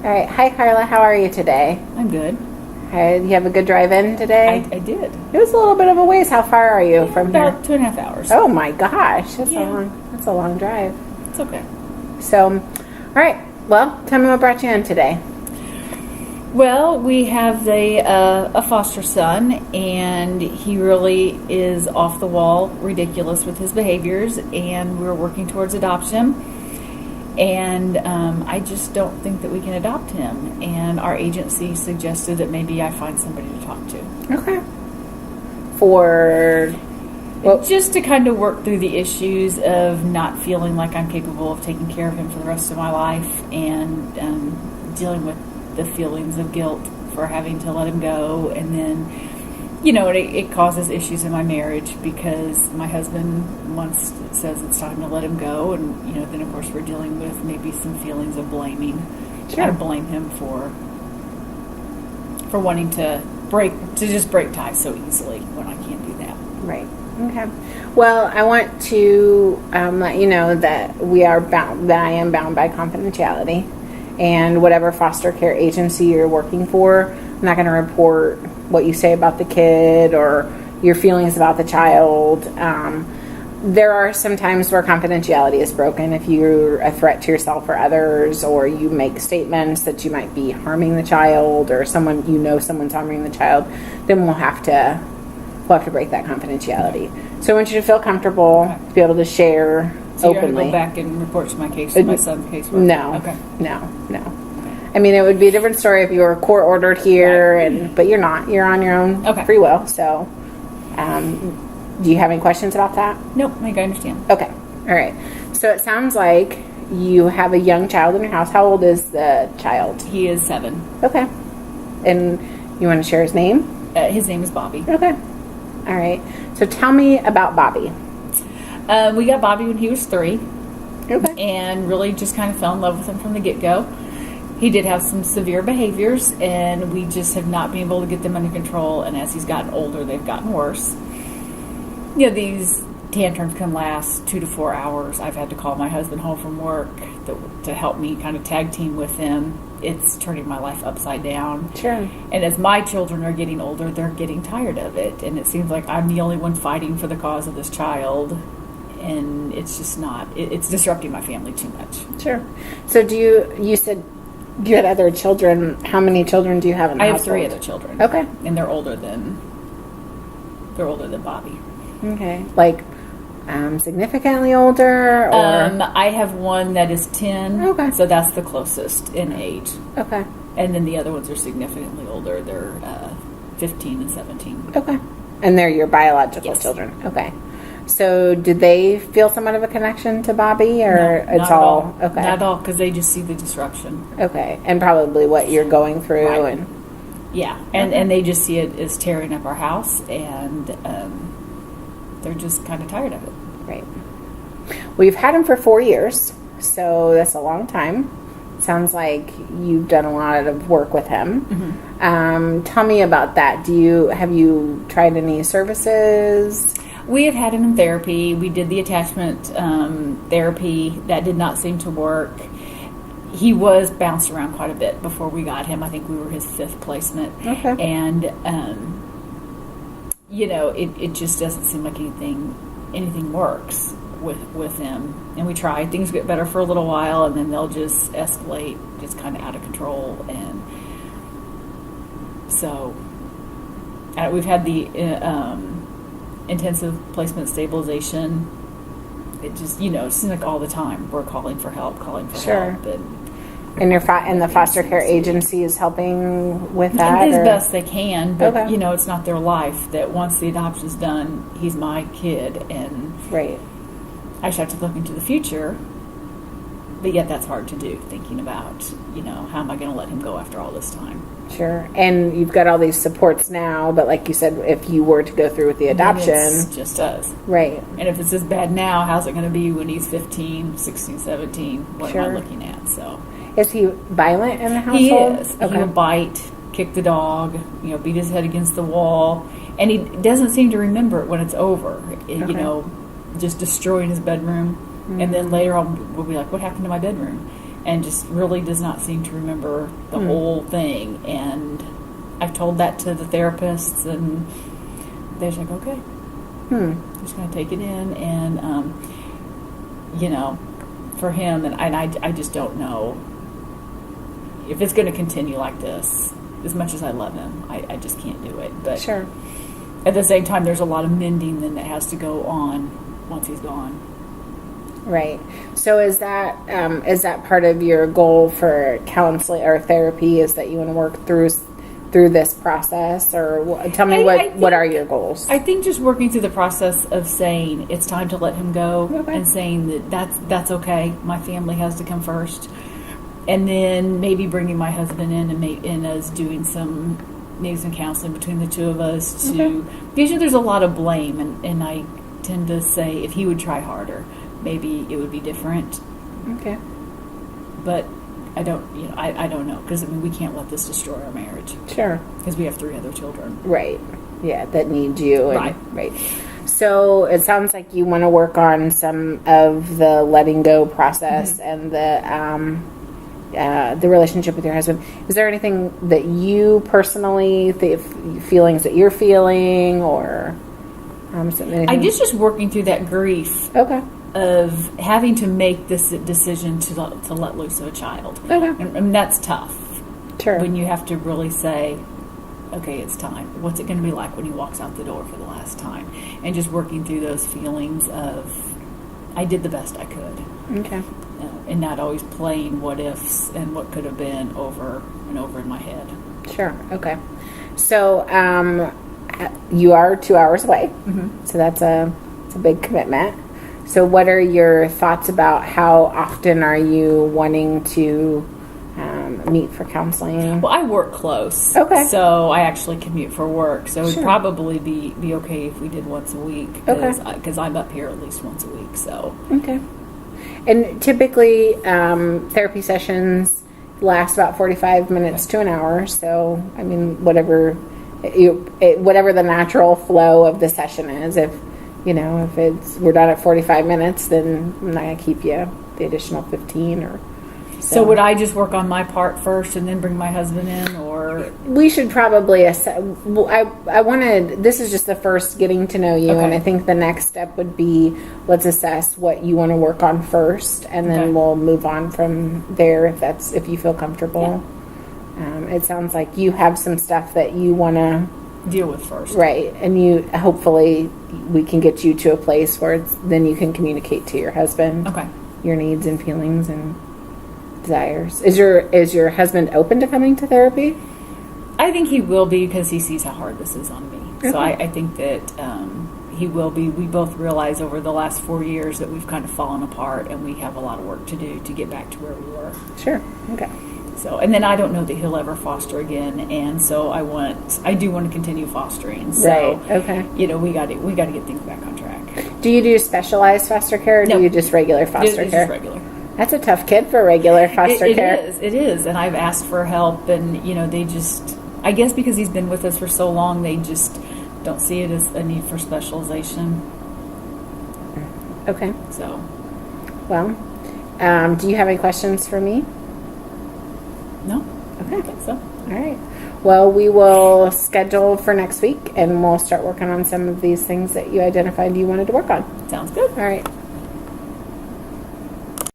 All right. Hi, Carla. How are you today? I'm good. Hi, you have a good drive-in today? I did. It was a little bit of a ways. How far are you from here? About 2.5 hours. Oh my gosh, Yeah. that's a long drive. It's okay. So, all right. Well, tell me what brought you in today. Well, we have a foster son, and he really is off the wall, ridiculous with his behaviors, and we're working towards adoption. And I just don't think that we can adopt him. And our agency suggested that maybe I find somebody to talk to. Okay. For Just to kind of work through the issues of not feeling like I'm capable of taking care of him for the rest of my life, and dealing with the feelings of guilt for having to let him go. And then, it causes issues in my marriage because my husband once says it's time to let him go. And, then of course we're dealing with maybe some feelings of blaming. Sure. I blame him for wanting to just break ties so easily when I can't do that. right. Okay. Well, I want to let you know that I am bound by confidentiality, and whatever foster care agency you're working for, I'm not going to report what you say about the kid or your feelings about the child. There are some times where confidentiality is broken if you're a threat to yourself or others, or you make statements that you might be harming the child, or someone's harming the child. Then we'll have to break that confidentiality. So I want you to feel comfortable, to be able to share So you're going openly. to go back and report to my son's case? No. Okay. No. I mean, it would be a different story if you were court ordered here, Right. but you're not. You're on your own Okay. free will. So, do you have any questions about that? Nope, I think I understand. Okay. All right. So it sounds like you have a young child in your house. How old is the child? He is 7. Okay. And you want to share his name? His name is Bobby. Okay. All right. So tell me about Bobby. We got Bobby when he was 3, Okay. and really just kind of fell in love with him from the get-go. He did have some severe behaviors, and we just have not been able to get them under control, and as he's gotten older, they've gotten worse. These tantrums can last 2 to 4 hours. I've had to call my husband home from work to help me kind of tag team with him. It's turning my life upside down. Sure. And as my children are getting older, they're getting tired of it. And it seems like I'm the only one fighting for the cause of this child. And it's just not, it's disrupting my family too much. Sure. So you said you had other children. How many children do you have in the I have household? 3 other children. Okay. And they're older than Bobby. Okay. Like significantly older, or I have one that is 10. Okay. So that's the closest in age. okay. And then the other ones are significantly older. They're 15 and 17. Okay. And they're your biological Yes. children. Okay. So did they feel somewhat of a connection to Bobby, or No, it's not all at all. okay? Not at all, because they just see the disruption. Okay. And probably what you're going through, Right. and Yeah, and Okay. and they just see it as tearing up our house, and they're just kind of tired of it. right. We've had him for 4 years, so that's a long time. Sounds like you've done a lot of work with him. Mm-hmm. Tell me about that. Have you tried any services? We have had him in therapy. We did the attachment therapy. That did not seem to work. He was bounced around quite a bit before we got him. I think we were his 5th placement. Okay. And, it just doesn't seem like anything works with him. And we tried. Things get better for a little while, and then they'll just escalate, just kind of out of control. And so we've had the intensive placement stabilization. It just, it seems like all the time we're calling for help. Sure. And And and the foster care agency is helping with that? as or- best they can, but Okay. it's not their life. That once the adoption's done, he's my kid, and Right. I just have to look into the future. But yet, that's hard to do. Thinking about, how am I going to let him go after all this time? Sure. And you've got all these supports now, but like you said, if you were to go through with the Then adoption, it's just us. right. And if it's this bad now, how's it going to be when he's 15, 16, 17? What am Sure. I looking at? So Is he violent in the household? he is. Okay. He'll bite, kick the dog, beat his head against the wall, and he doesn't seem to remember it when it's over. Okay. Just destroying his bedroom, and then later on we'll be like, "What happened to my bedroom?" and just really does not seem to remember the whole thing. And I've told that to the therapists, and they're just like, okay, just going to take it in. And, you know, for him, and I just don't know if it's going to continue like this. As much as I love him, I just can't do it. But Sure. at the same time, there's a lot of mending then that has to go on once he's gone. Right. So is that part of your goal for counseling or therapy? Is that you want to work through this process, or tell me what are your goals? I think just working through the process of saying it's time to let him go, Okay. and saying that's okay. My family has to come first, and then maybe bringing my husband in and us doing some counseling between the two of us to because there's a lot of blame, and I tend to say if he would try harder, maybe it would be different. Okay. But I don't know, because we can't let this destroy our marriage. Sure. Because we have 3 other children. Right. Yeah, that need you. Right. Right. So it sounds like you want to work on some of the letting go process and the relationship with your husband. Is there anything that you personally, feelings that you're feeling, or something? I guess just working through that grief. Okay. Of having to make this decision to let loose of a child. Okay. And that's tough. Sure. When you have to really say, okay, it's time. What's it going to be like when he walks out the door for the last time? And just working through those feelings of, I did the best I could. Okay. And not always playing what ifs and what could have been over and over in my head. Sure. Okay. So you are 2 hours away. So that's a big commitment. So what are your thoughts about how often are you wanting to meet for counseling? Well, I work close. Okay. So I actually commute for work. So it would Sure. probably be okay if we did once a week. Okay. Because I'm up here at least once a week. So Okay. And typically, therapy sessions last about 45 minutes to an hour. So, I mean, whatever the natural flow of the session is. If we're done at 45 minutes, then I'm not going to keep you the additional 15 or So would I just work on my part first and then bring my husband in, or? We should probably assess. I wanted. This is just the first getting to know you, Okay. and I think the next step would be let's assess what you want to work on first, and then Okay. we'll move on from there if you feel comfortable. It sounds like you have some stuff that you want to Deal with first. right, and you hopefully we can get you to a place where then you can communicate to your husband Okay. your needs and feelings and desires. Is your husband open to coming to therapy? I think he will be because he sees how hard this is on me. So Okay. I think that he will be. We both realize over the last 4 years that we've kind of fallen apart, and we have a lot of work to do to get back to where we were. Sure. Okay. So, and then I don't know that he'll ever foster again, and so I do want to continue fostering. So, Right. Okay. we got to get things back on track. Do you do specialized foster care, or No. do you just regular foster It's care? just regular. That's a tough kid for regular foster care. It is, and I've asked for help, and they just, I guess because he's been with us for so long, they just don't see it as a need for specialization. Okay. So, Well, do you have any questions for me? no, I Okay. don't think so. All right. Well, we will schedule for next week, and we'll start working on some of these things that you identified you wanted to work on. Sounds good. All right.